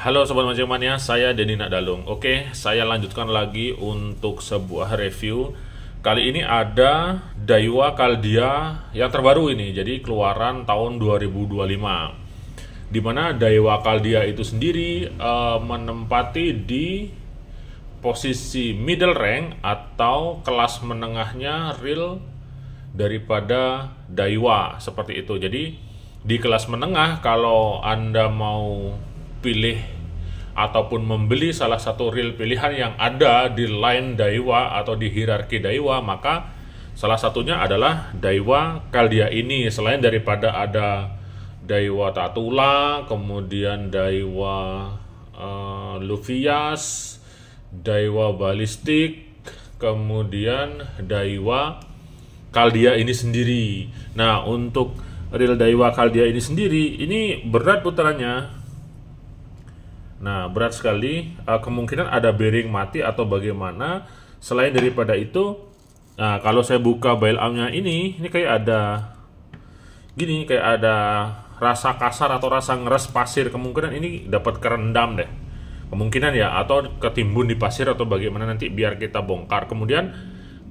Halo Sobat Mancing Mania, saya Denny Nakdalung. Oke, saya lanjutkan lagi untuk sebuah review. Kali ini ada Daiwa Caldia yang terbaru ini, jadi keluaran tahun 2025. Dimana Daiwa Caldia itu sendiri menempati di posisi middle rank atau kelas menengahnya reel daripada Daiwa, seperti itu. Jadi di kelas menengah, kalau Anda mau pilih ataupun membeli salah satu reel pilihan yang ada di line Daiwa atau di hierarki Daiwa, maka salah satunya adalah Daiwa Caldia ini. Selain daripada ada Daiwa Tatula, kemudian Daiwa Luvias, Daiwa Ballistic, kemudian Daiwa Caldia ini sendiri. Nah, untuk reel Daiwa Caldia ini sendiri, ini berat putarannya. Nah, berat sekali, kemungkinan ada bearing mati atau bagaimana. Selain daripada itu, nah kalau saya buka bail armnya ini kayak ada gini, kayak ada rasa kasar atau rasa ngeres pasir. Kemungkinan ini dapat kerendam deh, kemungkinan ya, atau ketimbun di pasir atau bagaimana, nanti biar kita bongkar. Kemudian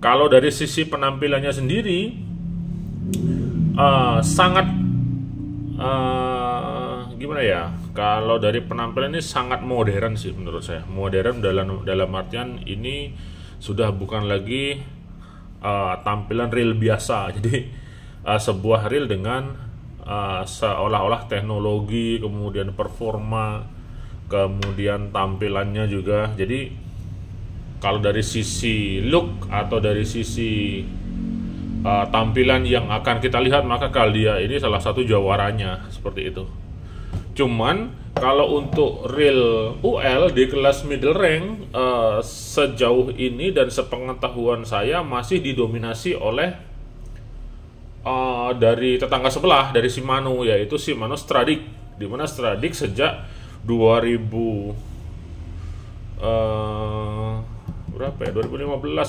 kalau dari sisi penampilannya sendiri, sangat gimana ya, kalau dari penampilan ini sangat modern sih menurut saya. Modern dalam artian ini sudah bukan lagi tampilan reel biasa. Jadi sebuah reel dengan seolah-olah teknologi, kemudian performa, kemudian tampilannya juga. Jadi kalau dari sisi look atau dari sisi tampilan yang akan kita lihat, maka Caldia ini salah satu jawaranya, seperti itu. Cuman kalau untuk reel UL di kelas middle rank, sejauh ini dan sepengetahuan saya masih didominasi oleh dari tetangga sebelah, dari Shimano, yaitu Shimano Stradic. Dimana Stradic sejak 2015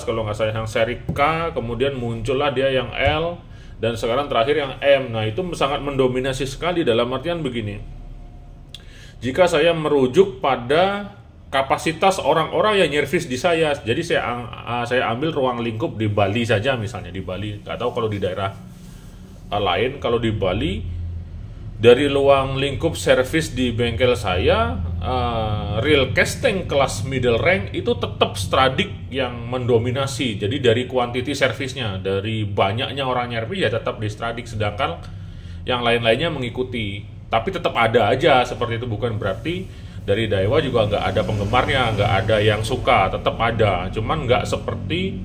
kalau nggak salah yang seri K, kemudian muncullah dia yang L, dan sekarang terakhir yang M. Nah, itu sangat mendominasi sekali dalam artian begini. Jika saya merujuk pada kapasitas orang-orang yang nyervis di saya, jadi saya ambil ruang lingkup di Bali saja, misalnya di Bali, nggak tahu kalau di daerah lain. Kalau di Bali, dari ruang lingkup servis di bengkel saya, reel casting kelas middle rank itu tetap Stradic yang mendominasi. Jadi dari quantity servisnya, dari banyaknya orang nyervis ya tetap di Stradic, sedangkan yang lain-lainnya mengikuti. Tapi tetap ada aja seperti itu, bukan berarti dari Daiwa juga nggak ada penggemarnya, nggak ada yang suka, tetap ada. Cuman nggak seperti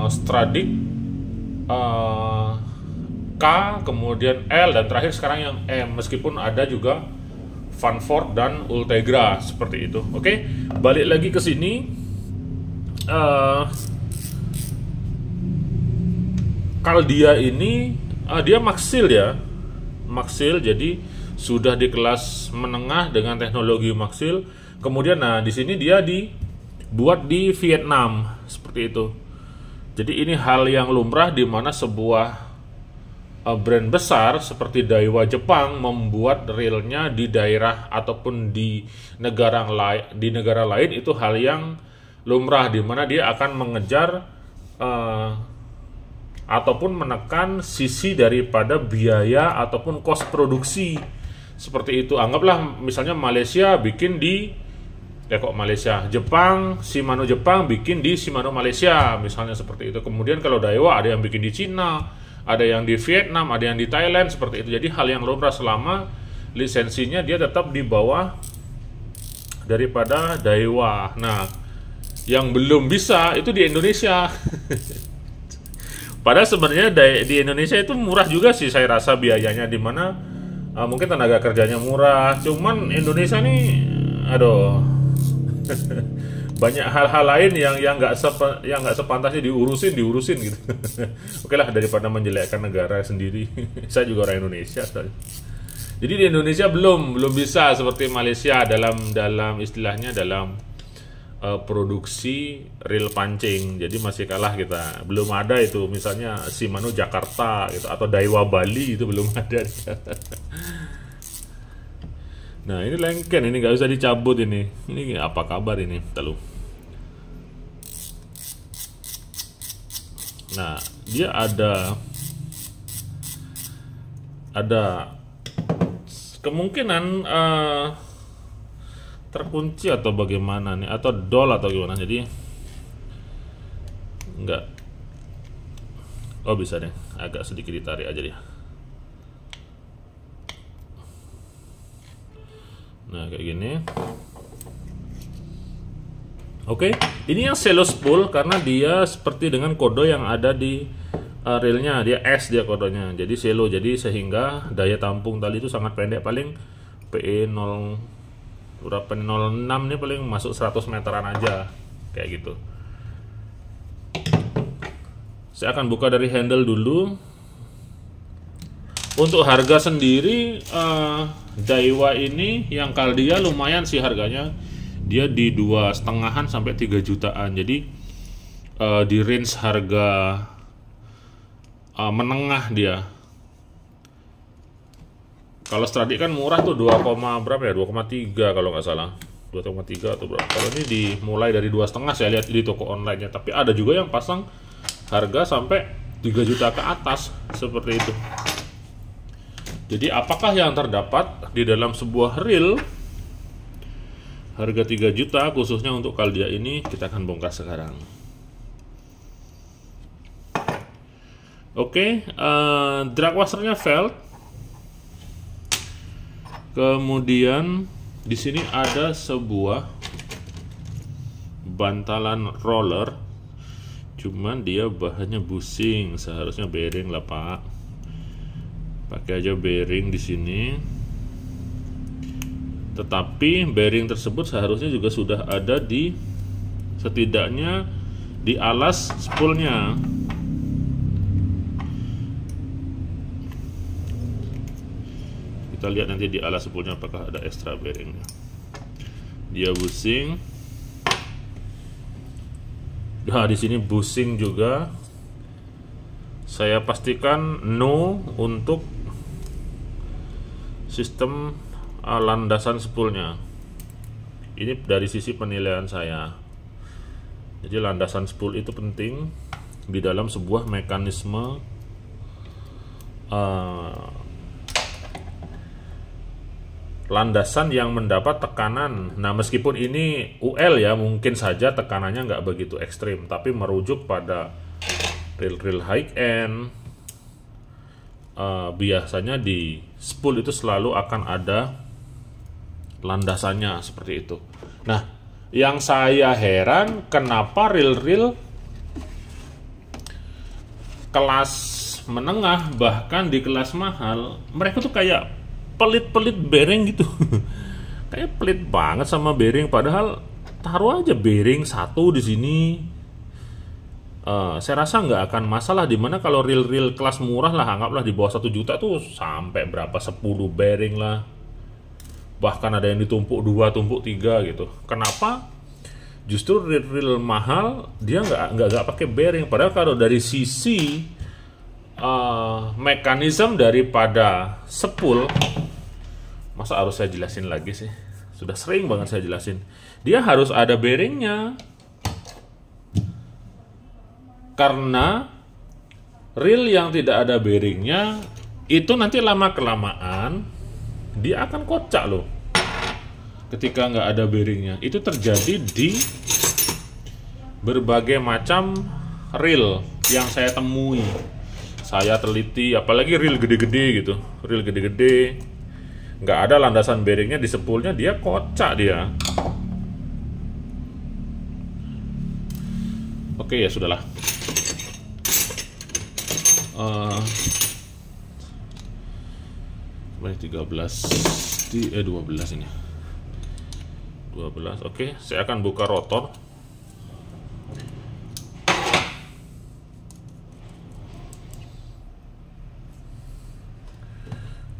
Stradic K, kemudian L, dan terakhir sekarang yang M. Meskipun ada juga Vanford dan Ultegra seperti itu. Oke, balik lagi ke sini. Caldia ini dia Maxil ya. Maxil, jadi sudah di kelas menengah dengan teknologi Maxil. Kemudian nah di sini dia dibuat di Vietnam seperti itu. Jadi ini hal yang lumrah di mana sebuah brand besar seperti Daiwa Jepang membuat reelnya di daerah ataupun di negara lain, itu hal yang lumrah di mana dia akan mengejar ataupun menekan sisi daripada biaya ataupun cost produksi, seperti itu. Anggaplah misalnya Malaysia bikin di Jepang, Shimano Jepang bikin di Shimano Malaysia, misalnya seperti itu. Kemudian kalau Daiwa ada yang bikin di Cina, ada yang di Vietnam, ada yang di Thailand, seperti itu. Jadi hal yang lumrah selama lisensinya dia tetap di bawah daripada Daiwa. Nah, yang belum bisa itu di Indonesia. Padahal sebenarnya di Indonesia itu murah juga sih, saya rasa biayanya, di mana mungkin tenaga kerjanya murah. Cuman Indonesia nih, aduh, banyak hal-hal lain yang nggak sepantasnya diurusin gitu. Oke lah, daripada menjelekkan negara sendiri. Saya juga orang Indonesia. Jadi di Indonesia belum bisa seperti Malaysia dalam istilahnya dalam produksi reel pancing. Jadi masih kalah kita. Belum ada itu misalnya Shimano Jakarta gitu, atau Daiwa Bali, itu belum ada. Nah ini lengket, ini nggak bisa dicabut ini. Ini apa kabar ini? Lalu. Nah dia ada kemungkinan terkunci atau bagaimana nih, atau dol atau gimana. Jadi nggak. Oh bisa deh, agak sedikit ditarik aja dia. Nah kayak gini. Oke, ini yang shallow spool karena dia seperti dengan kode yang ada di railnya, dia S dia kodenya, jadi shallow, jadi sehingga daya tampung tali itu sangat pendek, paling PE 0 berapa 06 nih, paling masuk 100 meteran aja kayak gitu. Saya akan buka dari handle dulu. Untuk harga sendiri Daiwa ini yang Caldia lumayan sih harganya, dia di 2,5-an sampai 3 jutaan. Jadi di range harga menengah dia. Kalau Stradic kan murah tuh 2, berapa ya? 2,3 kalau nggak salah. 2,3 atau berapa. Kalau ini dimulai dari 2,5 saya lihat di toko online-nya. Tapi ada juga yang pasang harga sampai 3 juta ke atas seperti itu. Jadi apakah yang terdapat di dalam sebuah reel harga 3 juta khususnya untuk Caldia ini, kita akan bongkar sekarang. Oke, drag washernya Felt. Kemudian di sini ada sebuah bantalan roller, cuman dia bahannya bushing, seharusnya bearing lah Pak. Pakai aja bearing di sini. Tetapi bearing tersebut seharusnya juga sudah ada di setidaknya di alas spoolnya. Kita lihat nanti di alas spoolnya apakah ada extra bearingnya. Dia bushing. Nah di sini bushing juga. Saya pastikan no untuk sistem landasan spoolnya. Ini dari sisi penilaian saya. Jadi landasan spool itu penting di dalam sebuah mekanisme landasan yang mendapat tekanan. Nah meskipun ini UL ya, mungkin saja tekanannya nggak begitu ekstrim, tapi merujuk pada reel-reel high end, biasanya di spool itu selalu akan ada landasannya seperti itu. Nah yang saya heran kenapa reel-reel kelas menengah bahkan di kelas mahal mereka tuh kayak pelit-pelit bearing gitu. Kayak pelit banget sama bearing, padahal taruh aja bearing satu di sini. Saya rasa nggak akan masalah, dimana kalau reel-reel kelas murah lah, anggaplah di bawah 1 juta tuh sampai berapa 10 bearing lah, bahkan ada yang ditumpuk 2, tumpuk 3 gitu. Kenapa justru reel-reel mahal dia nggak pakai bearing? Padahal kalau dari sisi mekanisme daripada spool, masa harus saya jelasin lagi sih? Sudah sering banget saya jelasin. Dia harus ada bearingnya. Karena reel yang tidak ada bearingnya itu nanti lama-kelamaan dia akan kocak loh. Ketika nggak ada bearingnya, itu terjadi di berbagai macam reel yang saya temui. Saya teliti, apalagi reel gede-gede gitu, reel gede-gede, nggak ada landasan bearingnya di spoolnya, dia kocak dia. Oke ya sudahlah. 13 di 12 ini. 12. Oke, saya akan buka rotor.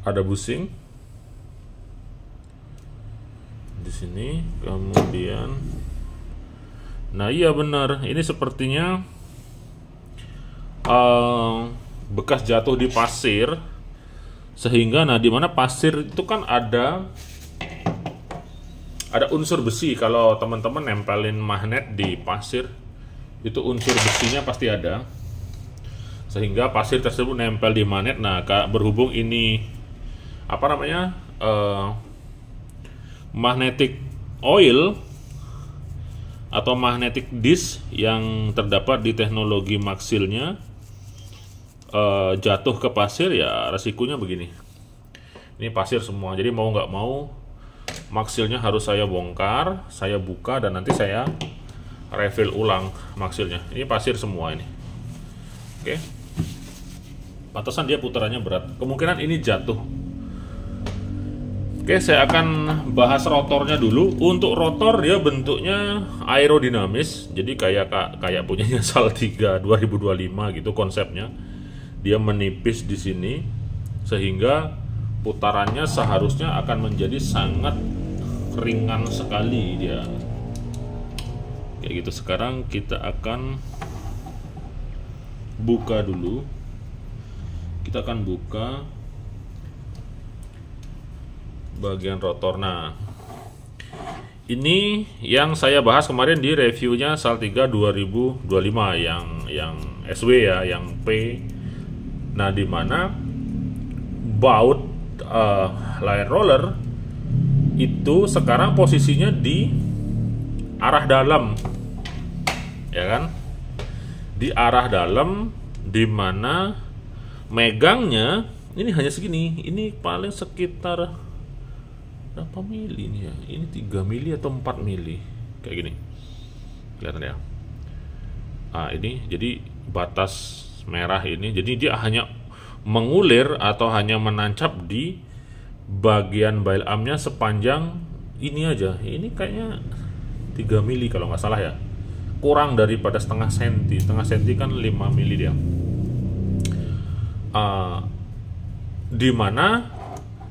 Ada bushing di sini, kemudian nah iya benar, ini sepertinya bekas jatuh di pasir, sehingga nah dimana pasir itu kan ada ada unsur besi. Kalau teman-teman nempelin magnet di pasir, itu unsur besinya pasti ada, sehingga pasir tersebut nempel di magnet. Nah, berhubung ini apa namanya, magnetic oil atau magnetic disk yang terdapat di teknologi maksilnya, jatuh ke pasir, ya resikonya begini. Ini pasir semua, jadi mau nggak mau maksilnya harus saya bongkar, saya buka, dan nanti saya refill ulang maksilnya. Ini pasir semua ini. Oke. Pantesan dia putarannya berat. Kemungkinan ini jatuh. Oke, saya akan bahas rotornya dulu. Untuk rotor dia bentuknya aerodinamis. Jadi kayak punyanya Saltiga 2025 gitu konsepnya. Dia menipis di sini sehingga putarannya seharusnya akan menjadi sangat ringan sekali dia. Kayak gitu. Sekarang kita akan buka dulu. Kita akan buka bagian rotor. Nah, ini yang saya bahas kemarin di reviewnya Saltiga 2025 yang SW ya, yang P. Nah, dimana baut line roller itu sekarang posisinya di arah dalam, ya kan? Di arah dalam, dimana megangnya ini hanya segini. Ini paling sekitar berapa mili nih ya? Ini 3 mili atau 4 mili kayak gini, kelihatan ya. Ini jadi batas merah ini, jadi dia hanya mengulir atau hanya menancap di bagian bail armnya sepanjang ini aja. Ini kayaknya 3 mili kalau nggak salah ya, kurang daripada setengah senti. Setengah senti kan 5 mili dia. Dimana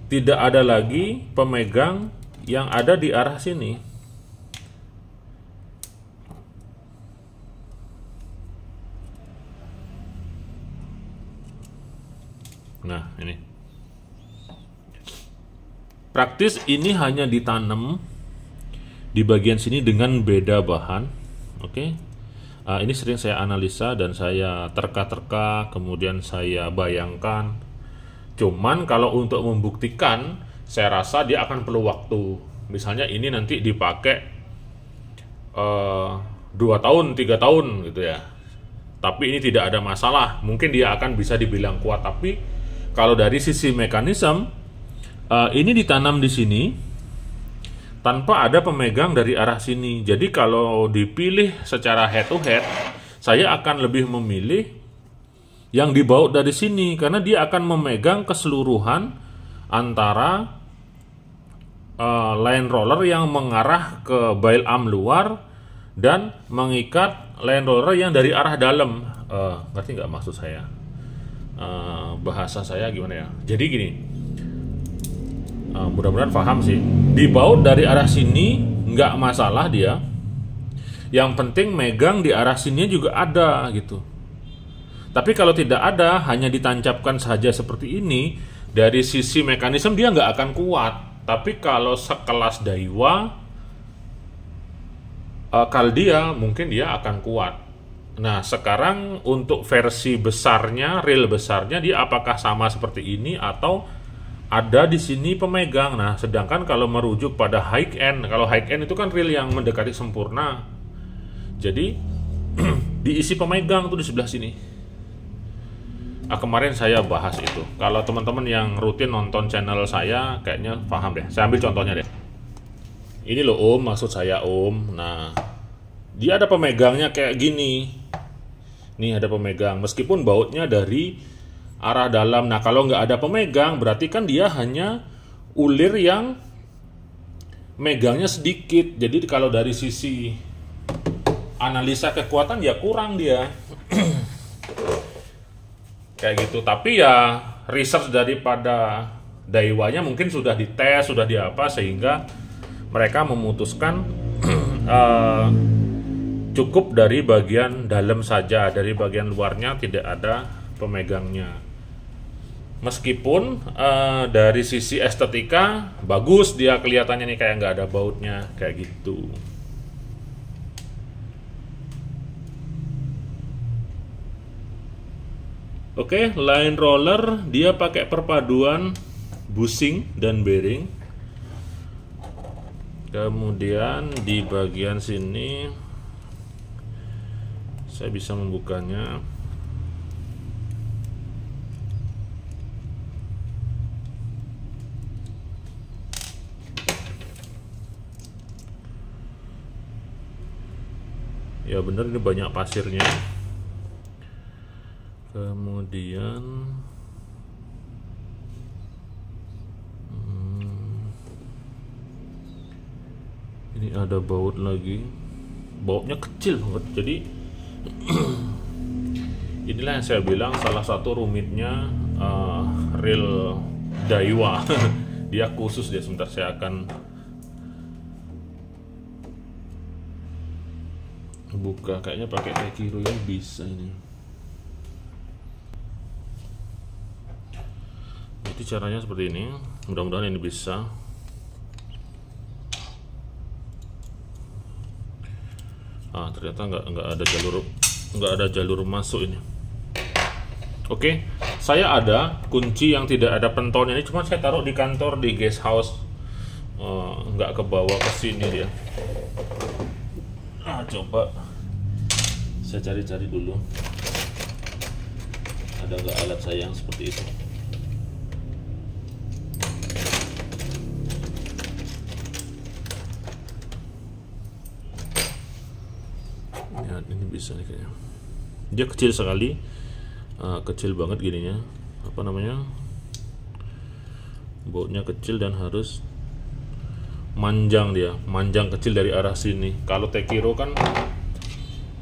tidak ada lagi pemegang yang ada di arah sini. Nah, ini praktis ini hanya ditanam di bagian sini dengan beda bahan. Oke. Ini sering saya analisa dan saya terka-terka, kemudian saya bayangkan. Cuman kalau untuk membuktikan, saya rasa dia akan perlu waktu. Misalnya ini nanti dipakai 2 tahun, 3 tahun gitu ya. Tapi ini tidak ada masalah. Mungkin dia akan bisa dibilang kuat. Tapi kalau dari sisi mekanisme, ini ditanam di sini tanpa ada pemegang dari arah sini. Jadi kalau dipilih secara head to head, saya akan lebih memilih yang dibaut dari sini, karena dia akan memegang keseluruhan antara line roller yang mengarah ke bail arm luar dan mengikat line roller yang dari arah dalam. Ngerti nggak maksud saya? Bahasa saya gimana ya? Jadi gini, mudah-mudahan paham sih. Dibaut dari arah sini nggak masalah dia. Yang penting megang di arah sini juga ada gitu. Tapi kalau tidak ada, hanya ditancapkan saja seperti ini, dari sisi mekanisme dia nggak akan kuat. Tapi kalau sekelas Daiwa, Caldia, mungkin dia akan kuat. Nah, sekarang untuk versi besarnya, reel besarnya, dia apakah sama seperti ini atau ada di sini pemegang? Nah, sedangkan kalau merujuk pada high end, kalau high end itu kan reel yang mendekati sempurna. Jadi diisi pemegang tuh di sebelah sini. Kemarin saya bahas itu. Kalau teman-teman yang rutin nonton channel saya, kayaknya paham deh. Saya ambil contohnya deh. Ini loh Om, maksud saya Om. Nah, dia ada pemegangnya kayak gini. Nih ada pemegang. Meskipun bautnya dari arah dalam. Nah, kalau nggak ada pemegang, berarti kan dia hanya ulir yang megangnya sedikit. Jadi kalau dari sisi analisa kekuatan ya kurang dia. Kayak gitu. Tapi ya research daripada Daiwanya mungkin sudah dites, sudah diapa, sehingga mereka memutuskan cukup dari bagian dalam saja, dari bagian luarnya tidak ada pemegangnya. Meskipun dari sisi estetika bagus, dia kelihatannya nih kayak nggak ada bautnya kayak gitu. Oke, line roller dia pakai perpaduan bushing dan bearing. Kemudian di bagian sini saya bisa membukanya. Ya bener, ini banyak pasirnya. Kemudian ini ada baut lagi. Bautnya kecil banget. Jadi inilah yang saya bilang salah satu rumitnya reel Daiwa. Dia khusus, dia sebentar saya akan buka, kayaknya pakai Tekiro yang bisa ini. Jadi caranya seperti ini, mudah-mudahan ini bisa. Ternyata nggak ada jalur masuk ini. Oke, saya ada kunci yang tidak ada pentolnya ini, cuma saya taruh di kantor di guest house, nggak kebawa ke sini dia. Coba saya cari-cari dulu, ada nggak alat saya yang seperti itu. Ya, ini bisa nih kayaknya. Dia kecil sekali, kecil banget gininya. Apa namanya? Bautnya kecil dan harus manjang, dia manjang kecil dari arah sini. Kalau Tekiro kan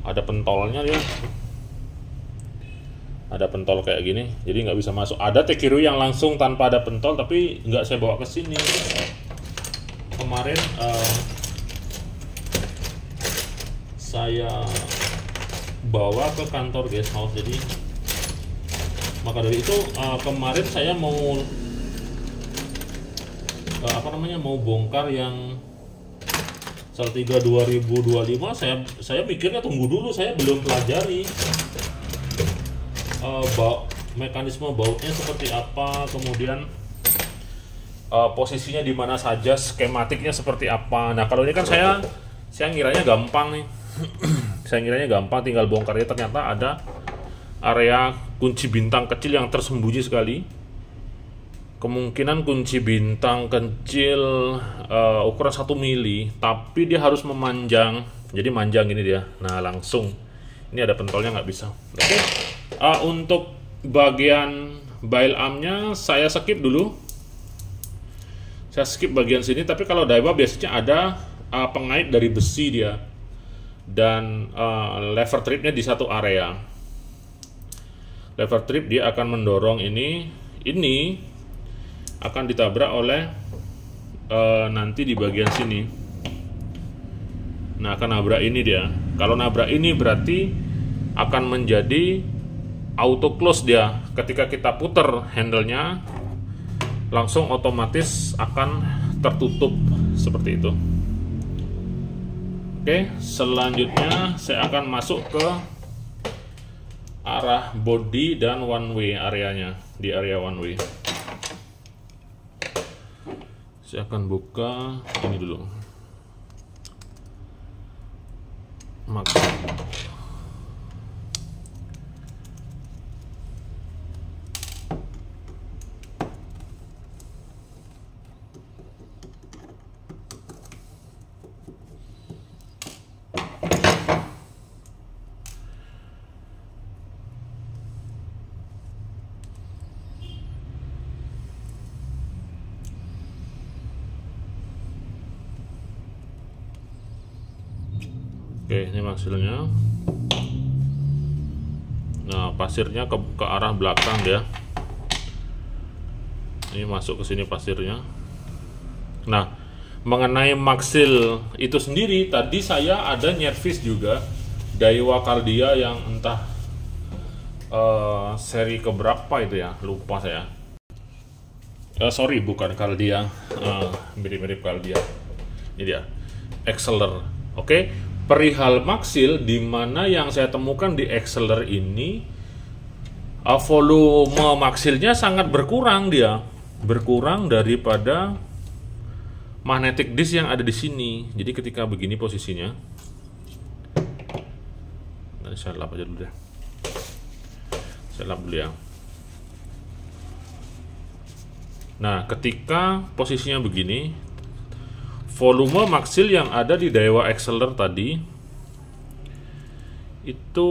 ada pentolnya, dia ada pentol kayak gini, jadi nggak bisa masuk. Ada Tekiro yang langsung tanpa ada pentol, tapi nggak saya bawa ke sini. Kemarin saya bawa ke kantor guest house, jadi maka dari itu kemarin saya mau mau bongkar yang Saltiga 2025. Saya mikirnya tunggu dulu, saya belum pelajari mekanisme bautnya seperti apa, kemudian posisinya di mana saja, skematiknya seperti apa. Nah, kalau ini kan saya ngiranya gampang nih. Saya ngiranya gampang, tinggal bongkarnya, ternyata ada area kunci bintang kecil yang tersembunyi sekali. Kemungkinan kunci bintang kecil ukuran 1 mili, tapi dia harus memanjang. Jadi manjang ini dia. Nah, langsung ini ada pentolnya, nggak bisa. Oke. Untuk bagian bail armnya saya skip dulu. Saya skip bagian sini, tapi kalau Daiwa biasanya ada pengait dari besi dia, dan lever tripnya di satu area. Lever trip dia akan mendorong ini akan ditabrak oleh nanti di bagian sini. Nah, akan nabrak ini dia. Kalau nabrak ini berarti akan menjadi auto close dia. Ketika kita putar handle-nya, langsung otomatis akan tertutup seperti itu. Oke, selanjutnya saya akan masuk ke arah body dan one way areanya, di area one way. Saya akan buka ini dulu. Oke, ini hasilnya. Nah, pasirnya ke arah belakang ya. Ini masuk ke sini pasirnya. Nah, mengenai maksil itu sendiri, tadi saya ada nyervis juga Daiwa Caldia yang entah seri keberapa itu ya, lupa saya. Sorry, bukan Caldia, mirip-mirip Caldia. Ini dia, Exceller. Oke, perihal maksil, di mana yang saya temukan di Exceller ini, volume maksilnya sangat berkurang dia, berkurang daripada magnetic disk yang ada di sini. Jadi ketika begini posisinya, nanti saya lap aja dulu deh. Saya lap dulu ya. Nah, ketika posisinya begini, volume maksil yang ada di Daiwa Exceller tadi itu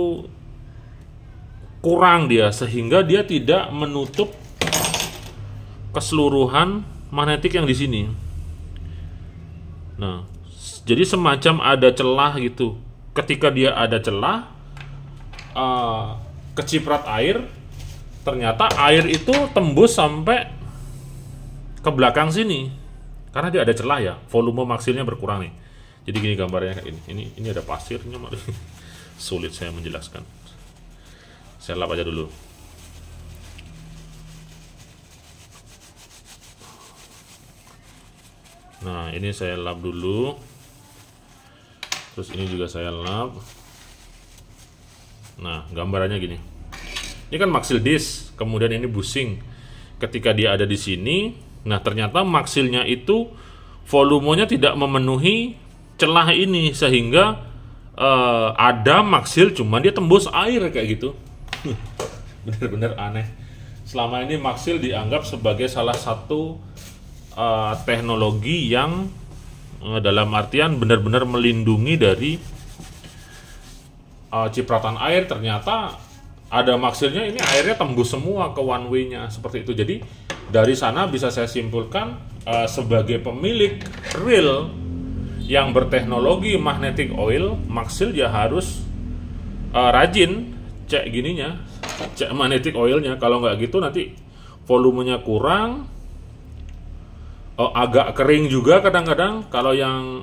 kurang dia, sehingga dia tidak menutup keseluruhan magnetik yang di sini. Nah, jadi semacam ada celah gitu. Ketika dia ada celah, keciprat air, ternyata air itu tembus sampai ke belakang sini karena dia ada celah ya, volume maksilnya berkurang nih. Jadi gini gambarnya kayak ini ada pasirnya, sulit saya menjelaskan. Saya lap aja dulu. Nah, ini saya lap dulu, terus ini juga saya lap. Nah, gambarannya gini, ini kan maksil disk, kemudian ini bushing. Ketika dia ada di sini, nah ternyata maksilnya itu volumenya tidak memenuhi celah ini, sehingga ada maksil cuman dia tembus air kayak gitu. Bener-bener aneh. Selama ini maksil dianggap sebagai salah satu teknologi yang dalam artian benar-benar melindungi dari cipratan air. Ternyata ada maksilnya, ini airnya tembus semua ke one way-nya seperti itu. Jadi dari sana bisa saya simpulkan, sebagai pemilik reel yang berteknologi magnetic oil, maksil ya harus rajin cek gininya, cek magnetic oilnya. Kalau nggak gitu nanti volumenya kurang, agak kering juga kadang-kadang. Kalau yang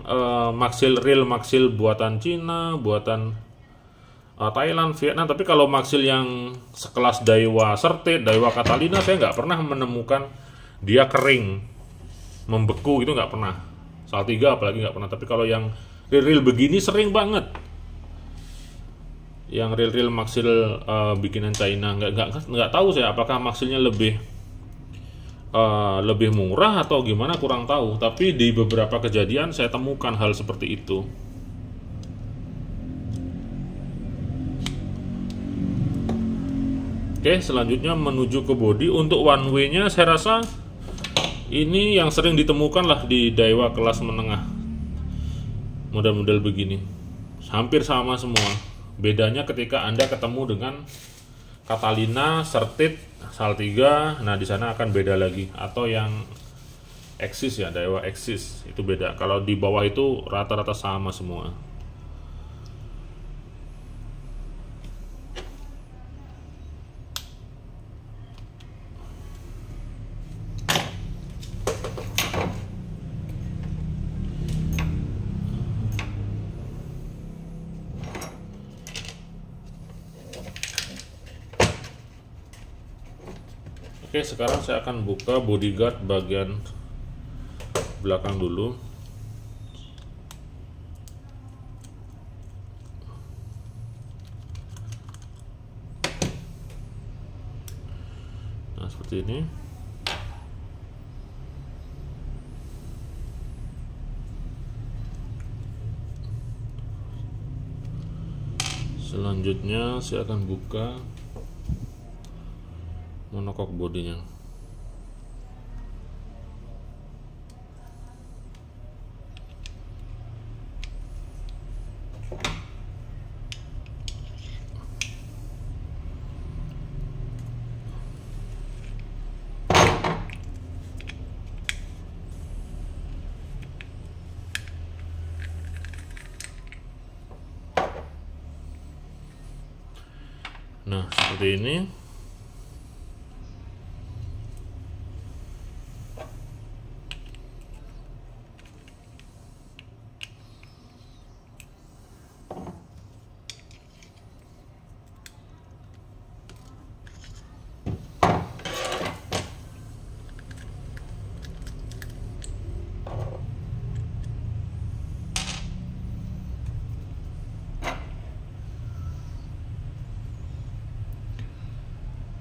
maksil reel, maksil buatan Cina, buatan Thailand, Vietnam. Tapi kalau maksil yang sekelas Daiwa Certed, Daiwa Catalina, saya nggak pernah menemukan dia kering, membeku, itu nggak pernah. Saltiga apalagi nggak pernah. Tapi kalau yang reel begini sering banget. Yang reel maksil bikinan China, nggak tahu saya apakah maksilnya lebih murah atau gimana, kurang tahu. Tapi di beberapa kejadian saya temukan hal seperti itu. Oke, selanjutnya menuju ke body. Untuk one way-nya saya rasa ini yang sering ditemukan lah di Daiwa kelas menengah. Model-model begini hampir sama semua. Bedanya ketika Anda ketemu dengan Catalina, Certed, Saltiga, nah di sana akan beda lagi. Atau yang Axis ya, Daiwa Axis, itu beda. Kalau di bawah itu rata-rata sama semua. Oke, sekarang saya akan buka bodyguard bagian belakang dulu. Nah, seperti ini. Selanjutnya saya akan buka monokok bodinya. Nah, seperti ini.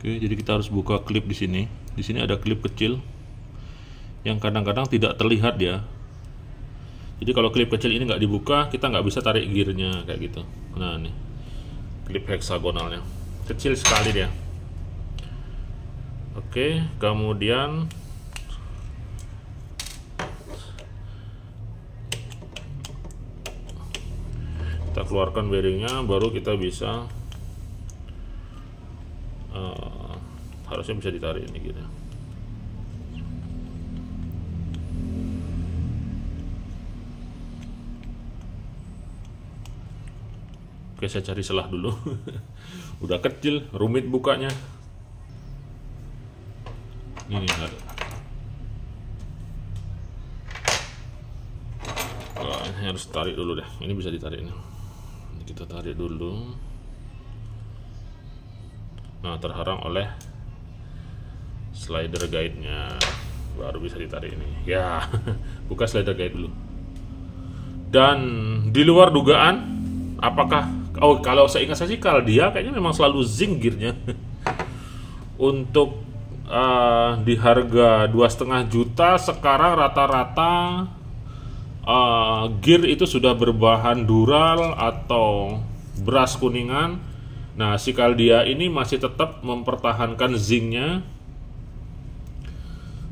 Oke, jadi kita harus buka klip di sini. Di sini ada klip kecil yang kadang-kadang tidak terlihat ya. Jadi kalau klip kecil ini nggak dibuka, kita nggak bisa tarik gearnya kayak gitu. Nah nih, klip heksagonalnya kecil sekali dia. Oke, kemudian kita keluarkan bearingnya, baru kita bisa harusnya bisa ditarik ini gitu. Oke, saya cari selah dulu. Udah kecil, rumit bukanya. Ini ada. Wah, ini harus tarik dulu deh. Ini bisa ditarik nih. Ini kita tarik dulu. Nah, terhalang oleh slider guide-nya, baru bisa ditarik ini. Ya, buka slider guide dulu. Dan di luar dugaan, apakah kalau saya ingat saya sih Caldia kayaknya memang selalu zinc gearnya. Untuk di harga 2,5 juta sekarang rata-rata gear itu sudah berbahan dural atau brass kuningan. Nah, si Caldia ini masih tetap mempertahankan zinc-nya,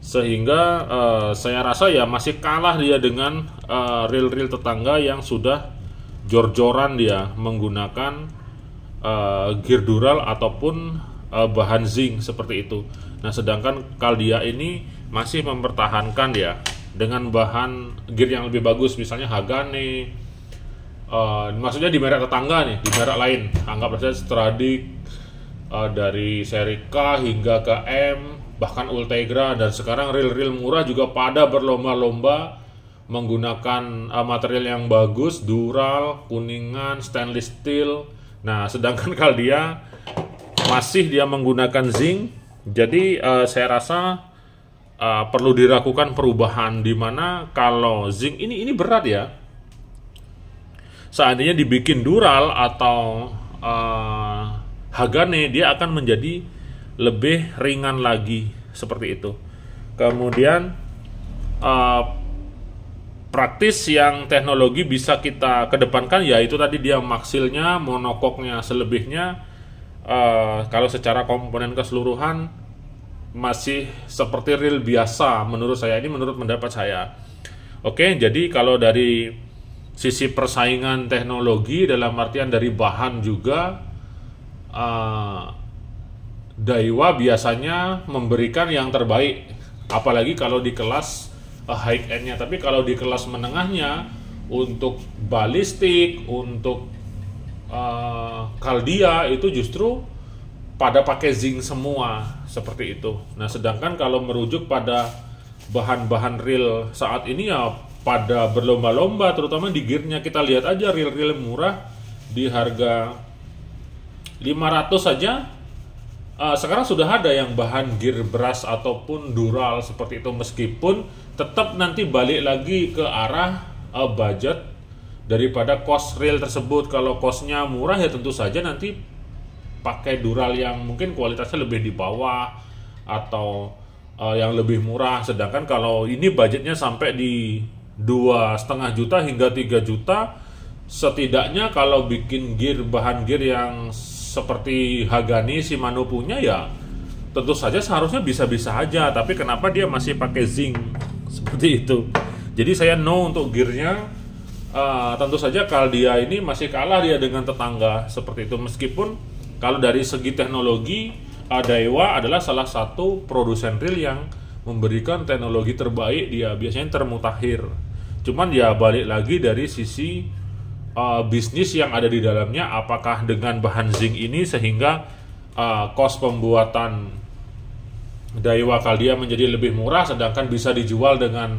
sehingga saya rasa ya masih kalah dia dengan reel-reel tetangga yang sudah jor-joran dia menggunakan gear dural ataupun bahan zinc seperti itu. Nah, sedangkan Caldia ini masih mempertahankan dia dengan bahan gear yang lebih bagus, misalnya Hagane, maksudnya di merek tetangga nih, di merek lain, anggap saja Stradic, dari seri K hingga ke M, bahkan Ultegra, dan sekarang reel-reel murah juga pada berlomba-lomba menggunakan material yang bagus, dural, kuningan, stainless steel. Nah, sedangkan Caldia masih dia menggunakan zinc. Jadi saya rasa perlu dilakukan perubahan, di mana kalau zinc ini berat ya. Seandainya dibikin dural atau Hagane, dia akan menjadi lebih ringan lagi seperti itu. Kemudian praktis yang teknologi bisa kita kedepankan, yaitu tadi dia maksilnya, monokoknya, selebihnya kalau secara komponen keseluruhan masih seperti reel biasa menurut saya, ini menurut pendapat saya. Oke, jadi kalau dari sisi persaingan teknologi dalam artian dari bahan juga, Daiwa biasanya memberikan yang terbaik, apalagi kalau di kelas high end-nya. Tapi kalau di kelas menengahnya, untuk balistik, untuk Caldia itu justru pada pakai zinc semua seperti itu. Nah, sedangkan kalau merujuk pada bahan-bahan reel saat ini ya pada berlomba-lomba, terutama di gearnya. Kita lihat aja reel-reel murah di harga 500 saja. Sekarang sudah ada yang bahan gear brass ataupun dural seperti itu, meskipun tetap nanti balik lagi ke arah budget daripada cost reel tersebut. Kalau costnya murah ya tentu saja nanti pakai dural yang mungkin kualitasnya lebih di bawah atau yang lebih murah. Sedangkan kalau ini budgetnya sampai di 2,5 juta hingga 3 juta, setidaknya kalau bikin gear, bahan gear yang seperti Hagane, Shimano punya, ya tentu saja seharusnya bisa-bisa aja. Tapi kenapa dia masih pakai zinc seperti itu? Jadi saya no untuk gearnya. Tentu saja Caldia ini masih kalah dia dengan tetangga seperti itu. Meskipun kalau dari segi teknologi, Daiwa adalah salah satu produsen reel yang memberikan teknologi terbaik, dia biasanya termutakhir. Cuman ya balik lagi dari sisi bisnis yang ada di dalamnya, apakah dengan bahan zinc ini sehingga cost pembuatan Daiwa Caldia menjadi lebih murah, sedangkan bisa dijual dengan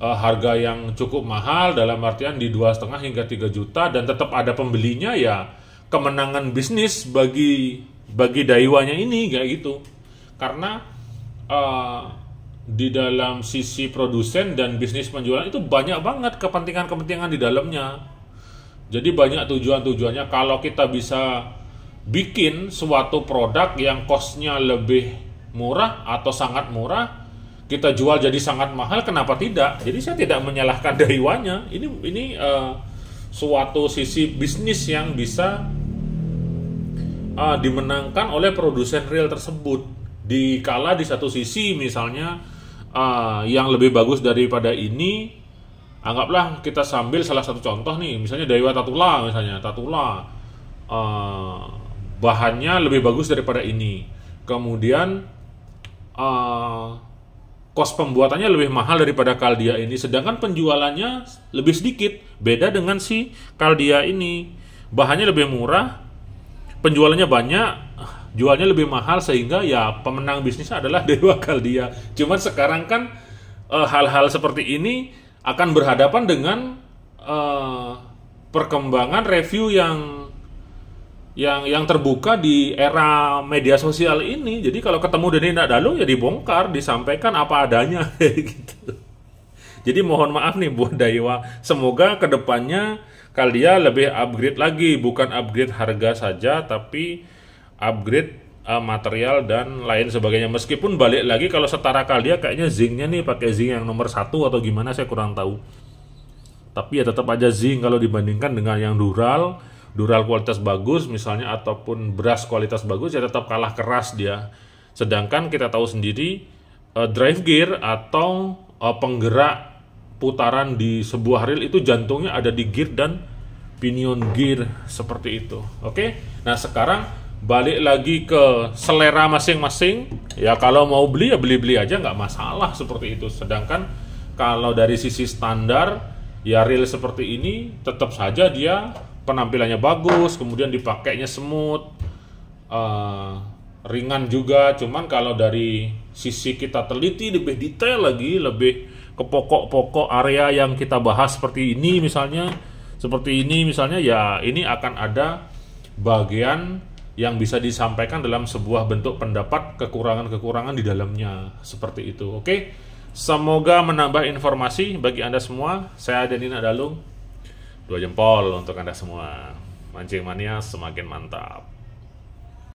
harga yang cukup mahal, dalam artian di 2,5 hingga 3 juta, dan tetap ada pembelinya. Ya kemenangan bisnis bagi Daiwanya ini kayak gitu. Karena di dalam sisi produsen dan bisnis penjualan itu banyak banget kepentingan-kepentingan di dalamnya. Jadi banyak tujuan-tujuannya. Kalau kita bisa bikin suatu produk yang cost-nya lebih murah atau sangat murah, kita jual jadi sangat mahal, kenapa tidak? Jadi saya tidak menyalahkan Daiwanya. Ini suatu sisi bisnis yang bisa dimenangkan oleh produsen real tersebut. Dikala di satu sisi misalnya yang lebih bagus daripada ini, anggaplah kita sambil salah satu contoh nih, misalnya Daiwa Tatula, bahannya lebih bagus daripada ini, kemudian kos pembuatannya lebih mahal daripada Caldia ini, sedangkan penjualannya lebih sedikit. Beda dengan si Caldia ini, bahannya lebih murah, penjualannya banyak, jualnya lebih mahal, sehingga ya pemenang bisnisnya adalah Daiwa Caldia. Cuman sekarang kan hal-hal seperti ini akan berhadapan dengan perkembangan review yang terbuka di era media sosial ini. Jadi kalau ketemu Denny Nakdalo ya dibongkar, disampaikan apa adanya gitu. Jadi mohon maaf nih buat Daiwa, semoga kedepannya Caldia lebih upgrade lagi, bukan upgrade harga saja, tapi upgrade material dan lain sebagainya. Meskipun balik lagi kalau setara Caldia kayaknya zinc-nya nih pakai zinc yang nomor 1 atau gimana, saya kurang tahu. Tapi ya tetap aja zinc kalau dibandingkan dengan yang dural kualitas bagus misalnya, ataupun beras kualitas bagus, ya tetap kalah keras dia. Sedangkan kita tahu sendiri drive gear atau penggerak putaran di sebuah reel itu jantungnya ada di gear dan pinion gear, seperti itu. Oke, nah sekarang balik lagi ke selera masing-masing. Ya kalau mau beli ya beli-beli aja, nggak masalah seperti itu. Sedangkan kalau dari sisi standar, ya reel seperti ini tetap saja dia penampilannya bagus, kemudian dipakainya smooth, ringan juga. Cuman kalau dari sisi kita teliti lebih detail lagi, lebih ke pokok-pokok area yang kita bahas seperti ini misalnya, ya ini akan ada bagian yang bisa disampaikan dalam sebuah bentuk pendapat, kekurangan-kekurangan di dalamnya, seperti itu. Oke, semoga menambah informasi bagi Anda semua. Saya Denny Nakdalo, 2 jempol untuk Anda semua. Mancing mania semakin mantap.